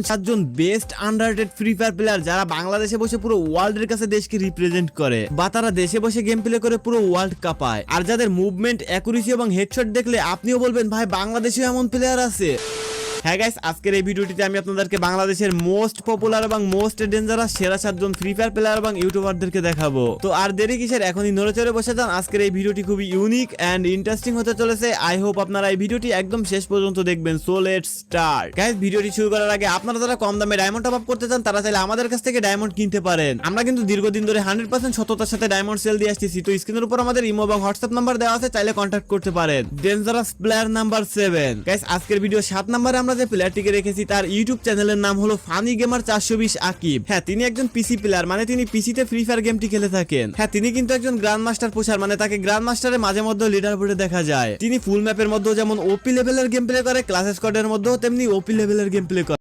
সাতজন best underrated free fire player যারা বাংলাদেশে বসে পুরো ওয়ার্ল্ডের কাছে দেশকে রিপ্রেজেন্ট করে বা তারা দেশে বসে গেম প্লে করে পুরো ওয়ার্ল্ড কাঁপায়, আর যাদের মুভমেন্ট, অ্যাকুরেসি এবং হেডশট দেখলে আপনিও বলবেন ভাই বাংলাদেশেও এমন প্লেয়ার আছে। হ্যাঁ গাইস, আজকের এই ভিডিওটিতে আমি আপনাদেরকে বাংলাদেশের মোস্ট পপুলার এবং মোস্ট ডেঞ্জারাস সেরা 7জন ফ্রি ফায়ার প্লেয়ার এবং ইউটিউবারদেরকে দেখাবো। তো আর দেরি কিসের, এখনই নড়ে চড়ে বসে যান। আজকের এই ভিডিওটি খুবই ইউনিক এন্ড ইন্টারেস্টিং হতে চলেছে। আই হোপ আপনারা এই ভিডিওটি একদম শেষ পর্যন্ত দেখবেন। So let's start. গাইস, ভিডিওটি শুরু করার আগে আপনারা যারা কম দামে ডায়মন্ড টপ আপ করতে চান তারা চাইলে আমাদের কাছ থেকে ডায়মন্ড কিনতে পারেন। আমরা কিন্তু দীর্ঘদিন ধরে 100% সততার সাথে ডায়মন্ড সেল দিয়ে আসতেছি। তো স্ক্রিনের উপর আমাদের ইমো এবং হোয়াটসঅ্যাপ নাম্বার দেওয়া আছে, চাইলে কন্ট্যাক্ট করতে পারেন। Dangerous player number 7। গাইস, আজকের ভিডিও 7 নম্বরে আমরা যে প্লেয়ারটিকে রেখেছি তার ইউটিউব চ্যানেলের নাম হলো ফানি গেমার 420 আকিব। হ্যাঁ, তিনি একজন পিসি প্লেয়ার, মানে তিনি পিসিতে ফ্রি ফায়ার গেমটি খেলে থাকেন। হ্যাঁ, তিনি কিন্তু একজন গ্র্যান্ড মাস্টার পুশার, মানে তাকে গ্র্যান্ড মাস্টারে মাঝে মধ্যে লিডার বোর্ডে দেখা যায়। তিনি ফুল ম্যাপের মধ্যেও যেমন ওপি লেভেলের গেম প্লে করে, ক্লাস স্কোয়াডের মধ্যেও তেমনি ওপি লেভেলের গেম প্লে করে।